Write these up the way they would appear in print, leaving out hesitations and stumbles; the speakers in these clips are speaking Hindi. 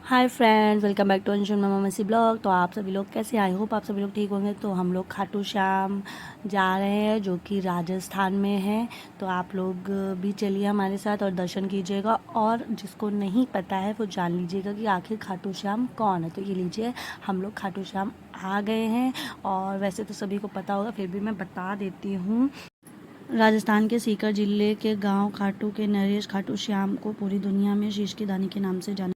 Hi friends, welcome back to Anshul मामा मसी ब्लॉग। तो आप सभी लोग कैसे? आई होप आप सभी लोग ठीक होंगे। तो हम लोग खाटू श्याम जा रहे हैं जो कि राजस्थान में है। तो आप लोग भी चलिए हमारे साथ और दर्शन कीजिएगा। और जिसको नहीं पता है वो जान लीजिएगा कि आखिर खाटू श्याम कौन है। तो ये लीजिए, हम लोग खाटू श्याम आ गए हैं। और वैसे तो सभी को पता होगा, फिर भी मैं बता देती हूँ। राजस्थान के सीकर जिले के गांव खाटू के नरेश खाटू श्याम को पूरी दुनिया में शीश की दानी के नाम से जाना।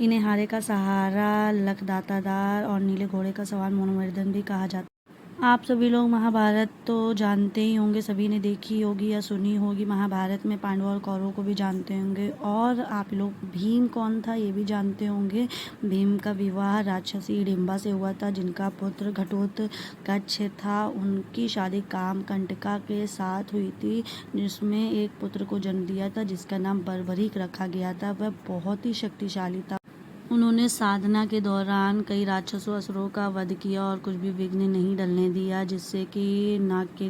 इन्हें हारे का सहारा, लखदातादार और नीले घोड़े का सवार मनोवर्धन भी कहा जाता है। आप सभी लोग महाभारत तो जानते ही होंगे, सभी ने देखी होगी या सुनी होगी। महाभारत में पांडवों और कौरवों को भी जानते होंगे। और आप लोग भीम कौन था ये भी जानते होंगे। भीम का विवाह राक्षसी हिडिंबा से हुआ था, जिनका पुत्र घटोत्कच था। उनकी शादी कामकंटका के साथ हुई थी, जिसमें एक पुत्र को जन्म दिया था जिसका नाम बर्बरीक रखा गया था। वह बहुत ही शक्तिशाली था। उन्होंने साधना के दौरान कई राक्षसों असुरों का वध किया और कुछ भी विघ्न नहीं डलने दिया, जिससे कि नाग के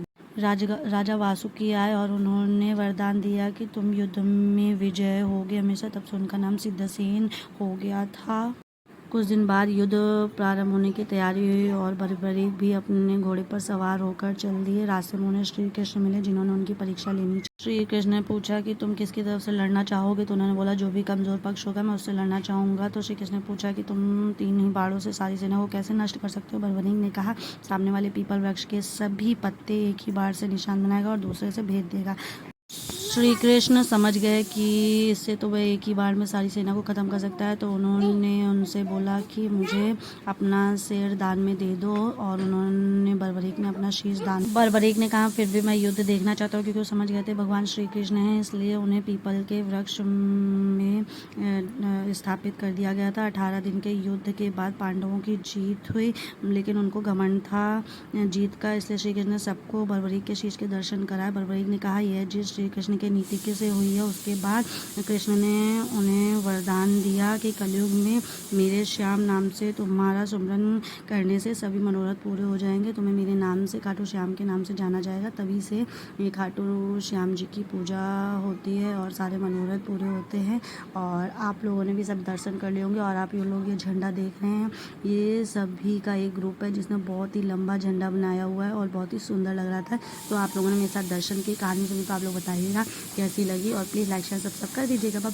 राजा वासुकी आए और उन्होंने वरदान दिया कि तुम युद्ध में विजय होगे हमेशा। तब से उनका नाम सिद्धसेन हो गया था। कुछ दिन बाद युद्ध प्रारंभ होने की तैयारी हुई और बर्बरीक भी अपने घोड़े पर सवार होकर चल दिए। रास्ते में उन्हें श्री कृष्ण मिले, जिन्होंने उनकी परीक्षा लेनी। श्री कृष्ण ने पूछा कि तुम किसकी तरफ से लड़ना चाहोगे। तो उन्होंने बोला, जो भी कमजोर पक्ष होगा मैं उससे लड़ना चाहूँगा। तो श्री कृष्ण ने पूछा कि तुम 3 ही बाणों से सारी सेना को कैसे नष्ट कर सकते हो। बर्बरीक ने कहा, सामने वाले पीपल वृक्ष के सभी पत्ते एक ही बार से निशान बनाएगा और दूसरे से भेद देगा। श्री कृष्ण समझ गए कि इससे तो वह एक ही बार में सारी सेना को ख़त्म कर सकता है। तो उन्होंने उनसे बोला कि मुझे अपना सिर दान में दे दो। और उन्होंने बर्बरीक ने अपना शीश दान। बर्बरीक ने कहा, फिर भी मैं युद्ध देखना चाहता हूँ, क्योंकि वो समझ गए थे भगवान श्री कृष्ण हैं, इसलिए उन्हें पीपल के वृक्ष में स्थापित कर दिया गया था। 18 दिन के युद्ध के बाद पांडवों की जीत हुई, लेकिन उनको घमंड था जीत का, इसलिए श्री कृष्ण ने सबको बर्बरीक के शीश के दर्शन कराए। बर्बरीक ने कहा, यह जीत श्री कृष्ण के नीति से हुई है। उसके बाद कृष्ण ने उन्हें वरदान दिया कि कलयुग में मेरे श्याम नाम से तुम्हारा सुमरन करने से सभी मनोरथ पूरे हो जाएंगे। तुम्हें मेरे नाम से, खाटू श्याम के नाम से जाना जाएगा। तभी से ये खाटू श्याम जी की पूजा होती है और सारे मनोरथ पूरे होते हैं। और आप लोगों ने भी सब दर्शन कर लिए होंगे। और आप ये लोग ये झंडा देख रहे हैं, ये सभी का एक ग्रुप है जिसने बहुत ही लंबा झंडा बनाया हुआ है और बहुत ही सुंदर लग रहा था। तो आप लोगों ने मेरे साथ दर्शन की कहानी सुनी, तो आप लोग बताइएगा कैसी लगी। और प्लीज़ लाइक शेयर सब्सक्राइब कर दीजिएगा। Bye bye.